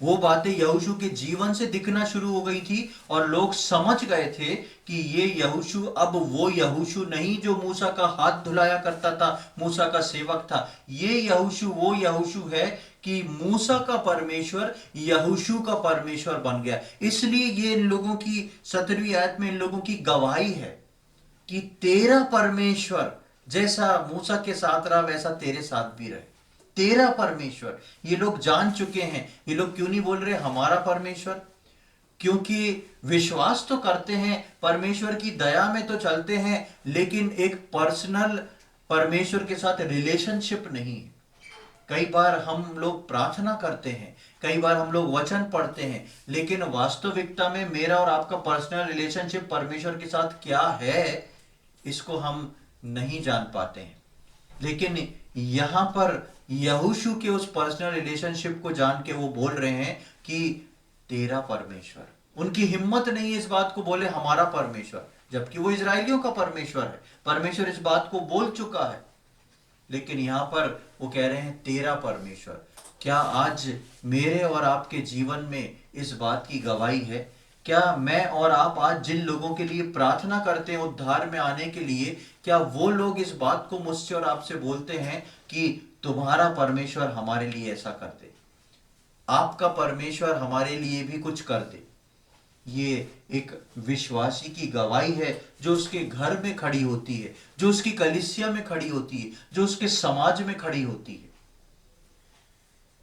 वो बातें यहोशू के जीवन से दिखना शुरू हो गई थी। और लोग समझ गए थे कि ये यहोशू अब वो यहोशू नहीं जो मूसा का हाथ धुलाया करता था, मूसा का सेवक था। ये यहोशू वो यहोशू है कि मूसा का परमेश्वर यहोशू का परमेश्वर बन गया। इसलिए ये इन लोगों की 17वीं आयत में इन लोगों की गवाही है कि तेरा परमेश्वर जैसा मूसा के साथ रहा वैसा तेरे साथ भी रहे। तेरा परमेश्वर, ये लोग जान चुके हैं। ये लोग क्यों नहीं बोल रहे हमारा परमेश्वर? क्योंकि विश्वास तो करते हैं, परमेश्वर की दया में तो चलते हैं, लेकिन एक पर्सनल परमेश्वर के साथ रिलेशनशिप नहीं है। कई बार हम लोग प्रार्थना करते हैं, कई बार हम लोग वचन पढ़ते हैं, लेकिन वास्तविकता में मेरा और आपका पर्सनल रिलेशनशिप परमेश्वर के साथ क्या है, इसको हम नहीं जान पाते हैं। लेकिन यहां पर यहोशू के उस पर्सनल रिलेशनशिप को जान के वो बोल रहे हैं कि तेरा परमेश्वर। उनकी हिम्मत नहीं है इस बात को बोले हमारा परमेश्वर, जबकि वो इजरायलियों का परमेश्वर है। परमेश्वर इस बात को बोल चुका है, लेकिन यहां पर वो कह रहे हैं तेरा परमेश्वर। क्या आज मेरे और आपके जीवन में इस बात की गवाही है? क्या मैं और आप आज जिन लोगों के लिए प्रार्थना करते हैं उद्धार में आने के लिए, क्या वो लोग इस बात को मुझसे और आपसे बोलते हैं कि तुम्हारा परमेश्वर हमारे लिए ऐसा कर दे, आपका परमेश्वर हमारे लिए भी कुछ कर दे? ये एक विश्वासी की गवाही है जो उसके घर में खड़ी होती है, जो उसकी कलीसिया में खड़ी होती है, जो उसके समाज में खड़ी होती है।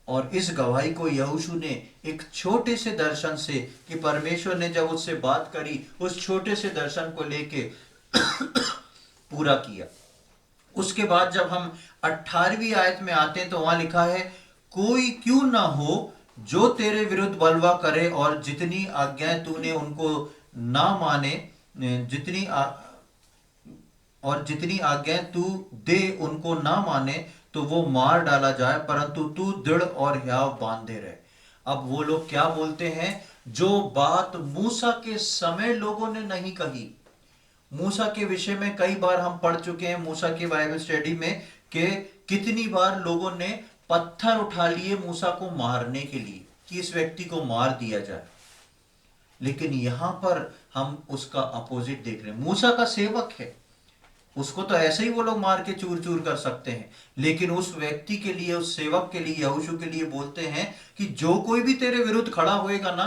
और इस गवाही को यहोशू ने एक छोटे से दर्शन से, कि परमेश्वर ने जब उससे बात करी, उस छोटे से दर्शन को लेके पूरा किया। उसके बाद जब हम 18वीं आयत में आते हैं तो वहां लिखा है कोई क्यों ना हो जो तेरे विरुद्ध बलवा करे और जितनी आज्ञाएं तूने उनको ना माने, जितनी आज्ञाएं तू दे उनको ना माने तो वो मार डाला जाए, परंतु तू दृढ़ और हियाव बांधे रहे। अब वो लोग क्या बोलते हैं? जो बात मूसा के समय लोगों ने नहीं कही। मूसा के विषय में कई बार हम पढ़ चुके हैं मूसा के बाइबल स्टडी में कि कितनी बार लोगों ने पत्थर उठा लिए मूसा को मारने के लिए कि इस व्यक्ति को मार दिया जाए। लेकिन यहां पर हम उसका अपोजिट देख रहे हैं। मूसा का सेवक है, उसको तो ऐसे ही वो लोग मार के चूर चूर कर सकते हैं, लेकिन उस व्यक्ति के लिए, उस सेवक के लिए, यहोशू के लिए बोलते हैं कि जो कोई भी तेरे विरुद्ध खड़ा होएगा ना,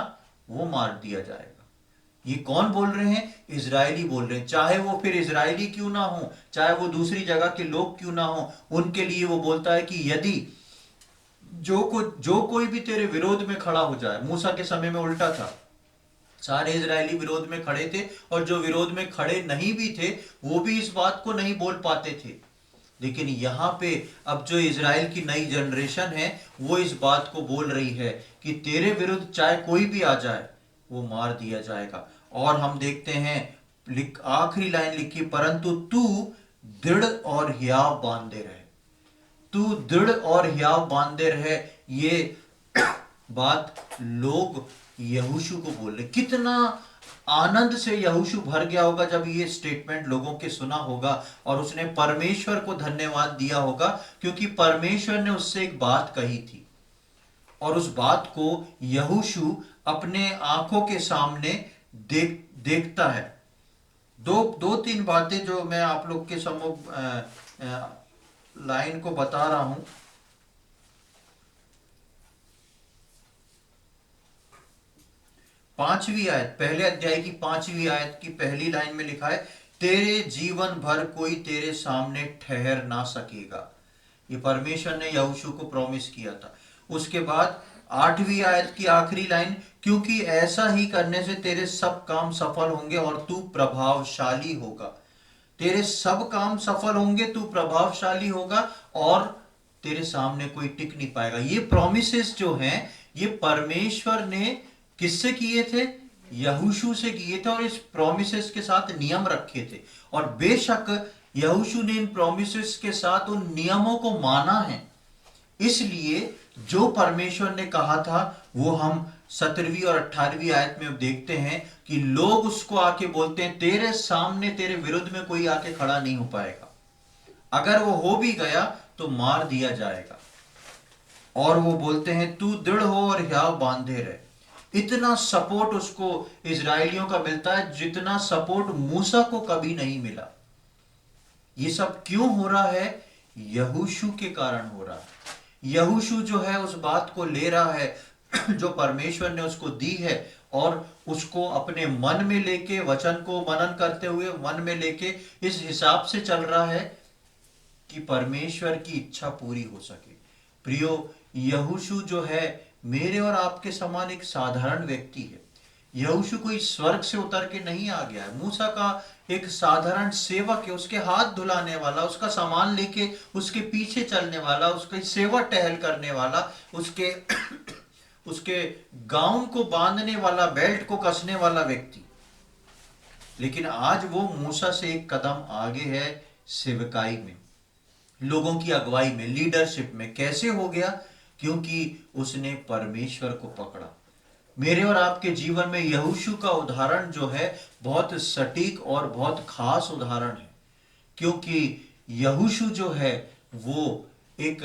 वो मार दिया जाएगा। ये कौन बोल रहे हैं? इजरायली बोल रहे हैं। चाहे वो फिर इजरायली क्यों ना हो, चाहे वो दूसरी जगह के लोग क्यों ना हो, उनके लिए वो बोलता है कि यदि जो कोई भी तेरे विरोध में खड़ा हो जाए। मूसा के समय में उल्टा था, सारे इजरायली विरोध में खड़े थे, और जो विरोध में खड़े नहीं भी थे वो भी इस बात को नहीं बोल पाते थे। लेकिन यहां पे अब जो इजराइल की नई जनरेशन है वो इस बात को बोल रही है कि तेरे विरुद्ध चाहे कोई भी आ जाए वो मार दिया जाएगा। और हम देखते हैं आखिरी लाइन लिखी, परंतु तू दृढ़ और हियाव बांधे रहे। तू दृढ़ और हियाव बांधे रहे, ये बात लोग यहोशू को बोल रहे। कितना आनंद से यहोशू भर गया होगा जब ये स्टेटमेंट लोगों के सुना होगा, और उसने परमेश्वर को धन्यवाद दिया होगा क्योंकि परमेश्वर ने उससे एक बात कही थी, और उस बात को यहोशू अपने आंखों के सामने देखता है। दो तीन बातें जो मैं आप लोग के सम्मुख लाइन को बता रहा हूं। 5वीं आयत, पहले अध्याय की 5वीं आयत की पहली लाइन में लिखा है, तेरे जीवन भर कोई तेरे सामने ठहर ना सकेगा। ये परमेश्वर ने यहोशू को प्रॉमिस किया था। उसके बाद 8वीं आयत की आखिरी लाइन, क्योंकि ऐसा ही करने से तेरे सब काम सफल होंगे और तू प्रभावशाली होगा। तेरे सब काम सफल होंगे, तू प्रभावशाली होगा और तेरे सामने कोई टिक नहीं पाएगा। ये प्रोमिसेस जो हैं, ये परमेश्वर ने किससे किए थे? यहोशू से किए थे, और इस प्रोमिसेस के साथ नियम रखे थे। और बेशक यहोशू ने इन प्रोमिसेस के साथ उन नियमों को माना है, इसलिए जो परमेश्वर ने कहा था वो हम 17वीं और 18वीं आयत में देखते हैं कि लोग उसको आके बोलते हैं, तेरे सामने तेरे विरुद्ध में कोई आके खड़ा नहीं हो पाएगा, अगर वो हो भी गया तो मार दिया जाएगा। और वो बोलते हैं तू दृढ़ हो और हियाव बांधे रहे। इतना सपोर्ट उसको इजराइलियों का मिलता है जितना सपोर्ट मूसा को कभी नहीं मिला। ये सब क्यों हो रहा है? यहोशू के कारण हो रहा है। यहोशू जो है उस बात को ले रहा है जो परमेश्वर ने उसको दी है, और उसको अपने मन में लेके, वचन को मनन करते हुए मन में लेके इस हिसाब से चल रहा है कि परमेश्वर की इच्छा पूरी हो सके। प्रियो, यहोशू जो है मेरे और आपके समान एक साधारण व्यक्ति है। यहोशू कोई स्वर्ग से उतर के नहीं आ गया है। मूसा का एक साधारण सेवक है, उसके हाथ धुलाने वाला, उसका सामान लेके उसके पीछे चलने वाला, उसकी सेवा टहल करने वाला, उसके उसके गाउन को बांधने वाला, बेल्ट को कसने वाला व्यक्ति। लेकिन आज वो मूसा से एक कदम आगे है सेवकाई में, लोगों की अगुवाई में, लीडरशिप में। कैसे हो गया? क्योंकि उसने परमेश्वर को पकड़ा। मेरे और आपके जीवन में यहोशू का उदाहरण जो है बहुत सटीक और बहुत खास उदाहरण है, क्योंकि यहोशू जो है वो एक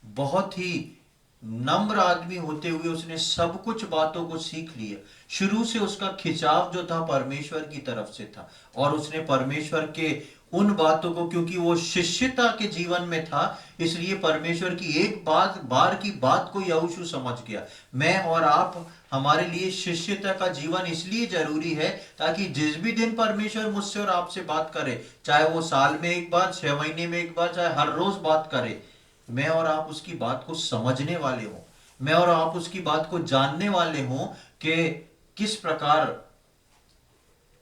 बहुत ही नम्र आदमी होते हुए उसने सब कुछ बातों को सीख लिया। शुरू से उसका खिंचाव जो था परमेश्वर की तरफ से था, और उसने परमेश्वर के उन बातों को, क्योंकि वो शिष्यता के जीवन में था, इसलिए परमेश्वर की एक बार की बात को यहोशू समझ गया। मैं और आप, हमारे लिए शिष्यता का जीवन इसलिए जरूरी है ताकि जिस भी दिन परमेश्वर मुझसे और आपसे बात करे, चाहे वो साल में एक बार, 6 महीने में एक बार, चाहे हर रोज बात करे, मैं और आप उसकी बात को समझने वाले हों, मैं और आप उसकी बात को जानने वाले हों कि किस प्रकार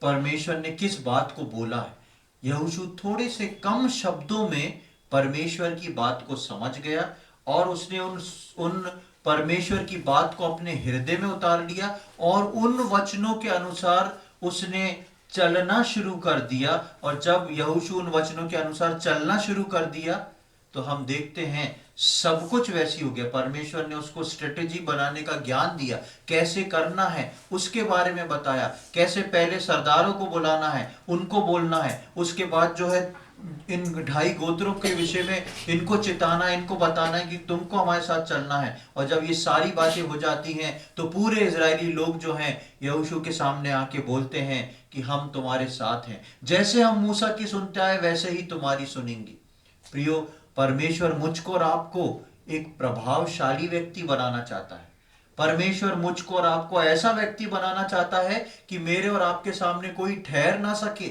परमेश्वर ने किस बात को बोला है। यहोशू थोड़े से कम शब्दों में परमेश्वर की बात को समझ गया, और उसने उन परमेश्वर की बात को अपने हृदय में उतार लिया, और उन वचनों के अनुसार उसने चलना शुरू कर दिया। और जब यहोशू उन वचनों के अनुसार चलना शुरू कर दिया तो हम देखते हैं सब कुछ वैसी हो गया। परमेश्वर ने उसको स्ट्रेटेजी बनाने का ज्ञान दिया, कैसे करना है उसके बारे में बताया, कैसे पहले सरदारों को बुलाना है, उनको बोलना है, उसके बाद जो है इन 2.5 गोत्रों के विषय में इनको चिताना, इनको बताना है कि तुमको हमारे साथ चलना है। और जब ये सारी बातें हो जाती हैं तो पूरे इजरायली लोग जो हैं यहोशू के सामने आके बोलते हैं कि हम तुम्हारे साथ हैं, जैसे हम मूसा की सुनते आए वैसे ही तुम्हारी सुनेंगे। प्रियो, परमेश्वर मुझको और आपको एक प्रभावशाली व्यक्ति बनाना चाहता है। परमेश्वर मुझको और आपको ऐसा व्यक्ति बनाना चाहता है कि मेरे और आपके सामने कोई ठहर ना सके।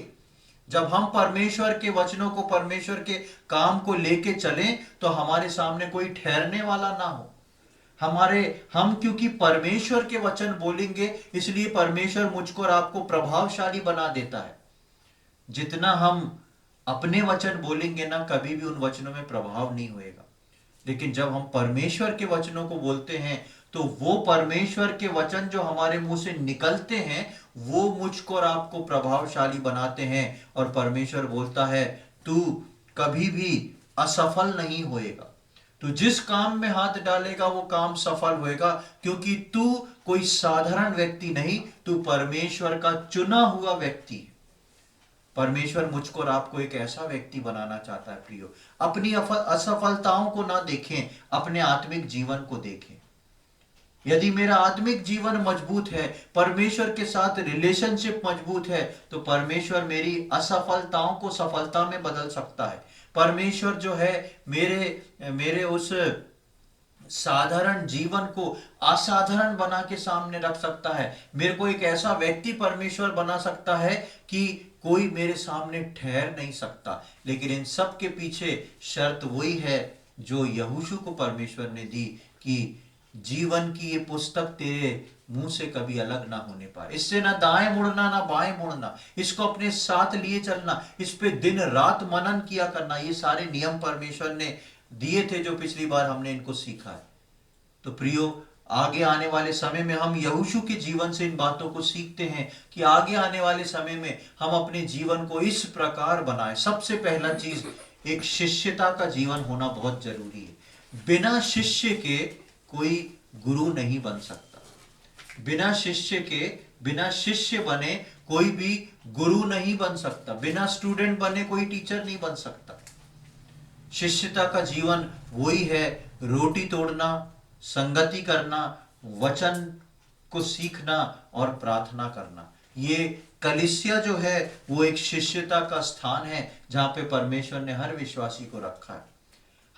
जब हम परमेश्वर के वचनों को, परमेश्वर के काम को लेके चलें तो हमारे सामने कोई ठहरने वाला ना हो। हम क्योंकि परमेश्वर के वचन बोलेंगे, इसलिए परमेश्वर मुझको और आपको प्रभावशाली बना देता है। जितना हम अपने वचन बोलेंगे ना, कभी भी उन वचनों में प्रभाव नहीं होएगा। लेकिन जब हम परमेश्वर के वचनों को बोलते हैं तो वो परमेश्वर के वचन जो हमारे मुंह से निकलते हैं वो मुझको और आपको प्रभावशाली बनाते हैं। और परमेश्वर बोलता है तू कभी भी असफल नहीं होएगा, तू जिस काम में हाथ डालेगा वो काम सफल होएगा, क्योंकि तू कोई साधारण व्यक्ति नहीं, तू परमेश्वर का चुना हुआ व्यक्ति है। परमेश्वर मुझको और आपको एक ऐसा व्यक्ति बनाना चाहता है। प्रियो, अपनी असफलताओं को ना देखें, अपने आत्मिक जीवन को देखें। यदि मेरा आत्मिक जीवन मजबूत है, परमेश्वर के साथ रिलेशनशिप मजबूत है, तो परमेश्वर मेरी असफलताओं को सफलता में बदल सकता है। परमेश्वर जो है मेरे उस साधारण जीवन को असाधारण बना के सामने रख सकता है। मेरे को एक ऐसा व्यक्ति परमेश्वर बना सकता है कि कोई मेरे सामने ठहर नहीं सकता। लेकिन इन सब के पीछे शर्त वही है जो यहोशू को परमेश्वर ने दी कि जीवन की ये पुस्तक तेरे मुंह से कभी अलग ना होने पाए, इससे ना दाएं मुड़ना ना बाएं मुड़ना, इसको अपने साथ लिए चलना, इस पे दिन रात मनन किया करना। ये सारे नियम परमेश्वर ने दिए थे जो पिछली बार हमने इनको सीखा है। तो प्रियो, आगे आने वाले समय में हम यहोशू के जीवन से इन बातों को सीखते हैं कि आगे आने वाले समय में हम अपने जीवन को इस प्रकार बनाएं। सबसे पहला चीज, एक शिष्यता का जीवन होना बहुत जरूरी है। बिना शिष्य के कोई गुरु नहीं बन सकता। बिना शिष्य के, बिना शिष्य बने कोई भी गुरु नहीं बन सकता। बिना स्टूडेंट बने कोई टीचर नहीं बन सकता। शिष्यता का जीवन वही है, रोटी तोड़ना, संगति करना, वचन को सीखना और प्रार्थना करना। ये कलीसिया जो है वो एक शिष्यता का स्थान है जहां पे परमेश्वर ने हर विश्वासी को रखा है।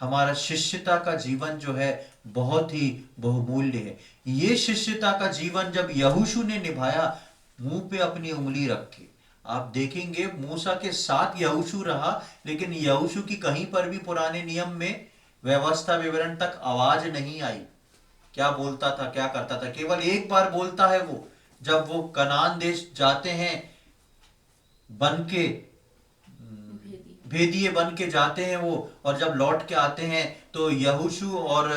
हमारा शिष्यता का जीवन जो है बहुत ही बहुमूल्य है। ये शिष्यता का जीवन जब यहोशू ने निभाया, मुंह पे अपनी उंगली रख के, आप देखेंगे मूसा के साथ यहोशू रहा, लेकिन यहोशू की कहीं पर भी पुराने नियम में व्यवस्था विवरण तक आवाज नहीं आई। क्या बोलता था, क्या करता था, केवल एक बार बोलता है वो, जब वो कनान देश जाते हैं बन के, भेदिए बन के जाते हैं वो, और जब लौट के आते हैं तो यहोशू और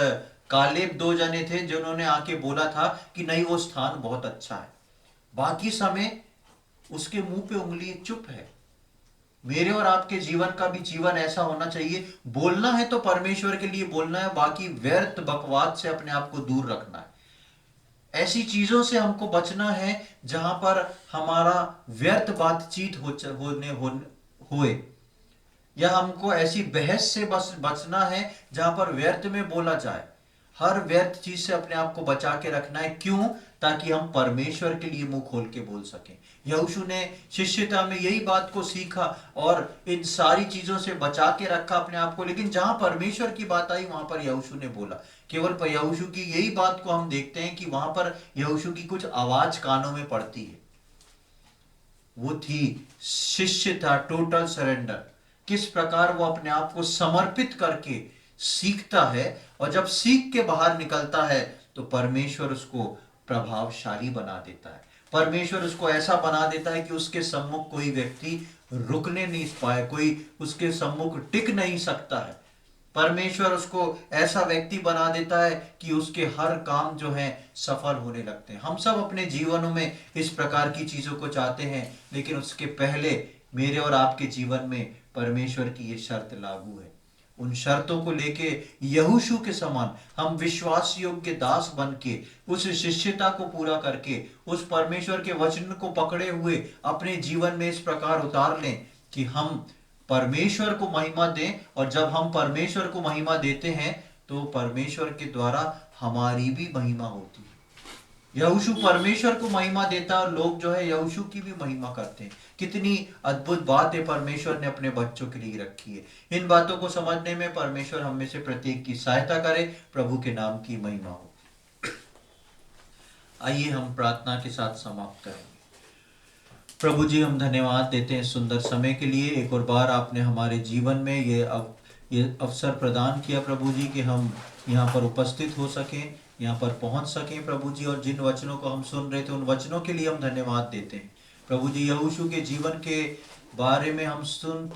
कालेब दो जने थे जिन्होंने आके बोला था कि नहीं वो स्थान बहुत अच्छा है। बाकी समय उसके मुंह पे उंगली चुप है। मेरे और आपके जीवन का भी जीवन ऐसा होना चाहिए। बोलना है तो परमेश्वर के लिए बोलना है, बाकी व्यर्थ बकवाद से अपने आप को दूर रखना है। ऐसी चीजों से हमको बचना है जहां पर हमारा व्यर्थ बातचीत होए, या हमको ऐसी बहस से बचना है जहां पर व्यर्थ में बोला जाए। हर व्यर्थ चीज से अपने आप को बचा के रखना है। क्यों? ताकि हम परमेश्वर के लिए मुंह खोल के बोल सकें। यहोशू ने शिष्यता में यही बात को सीखा और इन सारी चीजों से बचा के रखा अपने आप को। लेकिन जहां परमेश्वर की बात आई वहां पर यहोशू ने बोला। केवल यहोशू की यही बात को हम देखते हैं कि वहां पर यहोशू की कुछ आवाज कानों में पड़ती है। वो थी शिष्यता, टोटल सरेंडर। किस प्रकार वो अपने आप को समर्पित करके सीखता है, और जब सीख के बाहर निकलता है तो परमेश्वर उसको प्रभावशाली बना देता है। परमेश्वर उसको ऐसा बना देता है कि उसके सम्मुख कोई व्यक्ति रुकने नहीं पाए, कोई उसके सम्मुख टिक नहीं सकता है। परमेश्वर उसको ऐसा व्यक्ति बना देता है कि उसके हर काम जो है सफल होने लगते हैं। हम सब अपने जीवनों में इस प्रकार की चीजों को चाहते हैं, लेकिन उसके पहले मेरे और आपके जीवन में परमेश्वर की ये शर्त लागू है। उन शर्तों को लेके यहोशू के समान हम विश्वास योग्य दास बन के उस शिष्यता को पूरा करके उस परमेश्वर के वचन को पकड़े हुए अपने जीवन में इस प्रकार उतार लें कि हम परमेश्वर को महिमा दें। और जब हम परमेश्वर को महिमा देते हैं तो परमेश्वर के द्वारा हमारी भी महिमा होती है। यहोशू परमेश्वर को महिमा देता है और लोग जो है यहोशू की भी महिमा करते हैं। कितनी अद्भुत बात है परमेश्वर ने अपने बच्चों के लिए रखी है। इन बातों को समझने में परमेश्वर हम में से प्रत्येक की सहायता करे। प्रभु के नाम की महिमा हो। आइए हम प्रार्थना के साथ समाप्त करेंगे। प्रभु जी, हम धन्यवाद देते हैं सुंदर समय के लिए। एक और बार आपने हमारे जीवन में ये अवसर प्रदान किया प्रभु जी कि हम यहाँ पर उपस्थित हो सकें, यहाँ पर पहुँच सकें प्रभु जी। और जिन वचनों को हम सुन रहे थे उन वचनों के लिए हम धन्यवाद देते हैं प्रभु जी। यहोशू के जीवन के बारे में हम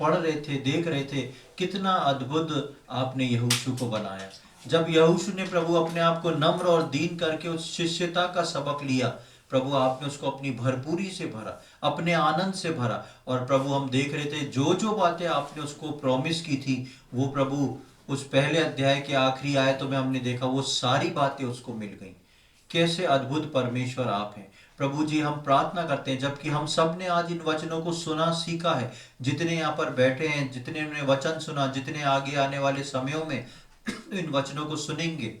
पढ़ रहे थे, देख रहे थे कितना अद्भुत आपने यहोशू को बनाया। जब यहोशू ने प्रभु अपने आप को नम्र और दीन करके उस शिष्यता का सबक लिया प्रभु, आपने उसको अपनी भरपूरी से भरा, अपने आनंद से भरा। और प्रभु हम देख रहे थे जो जो बातें आपने उसको प्रॉमिस की थी वो प्रभु उस पहले अध्याय के आखिरी आयतों में हमने देखा वो सारी बातें उसको मिल गई। कैसे अद्भुत परमेश्वर आप हैं प्रभु जी। हम प्रार्थना करते हैं जबकि हम सब ने आज इन वचनों को सुना सीखा है, जितने यहाँ पर बैठे हैं, जितने ने वचन सुना, जितने आगे आने वाले समयों में इन वचनों को सुनेंगे,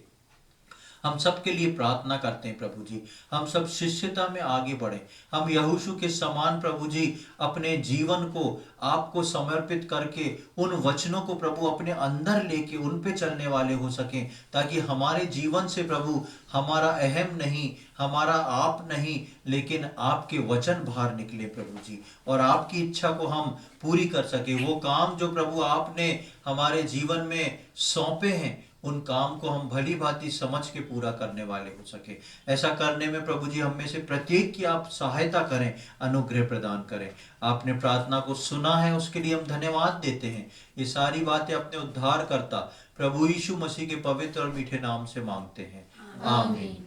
हम सब के लिए प्रार्थना करते हैं प्रभु जी। हम सब शिष्यता में आगे बढ़े। हम यहोशू के समान प्रभु जी अपने जीवन को आपको समर्पित करके उन वचनों को प्रभु अपने अंदर लेके उन पे चलने वाले हो सकें, ताकि हमारे जीवन से प्रभु हमारा अहम नहीं, हमारा आप नहीं, लेकिन आपके वचन बाहर निकले प्रभु जी, और आपकी इच्छा को हम पूरी कर सके। वो काम जो प्रभु आपने हमारे जीवन में सौंपे हैं उन काम को हम भली भांति समझ के पूरा करने वाले हो सके। ऐसा करने में प्रभु जी हम में से प्रत्येक की आप सहायता करें, अनुग्रह प्रदान करें। आपने प्रार्थना को सुना है, उसके लिए हम धन्यवाद देते हैं। ये सारी बातें अपने उद्धार करता प्रभु यीशु मसीह के पवित्र और मीठे नाम से मांगते हैं, आमीन।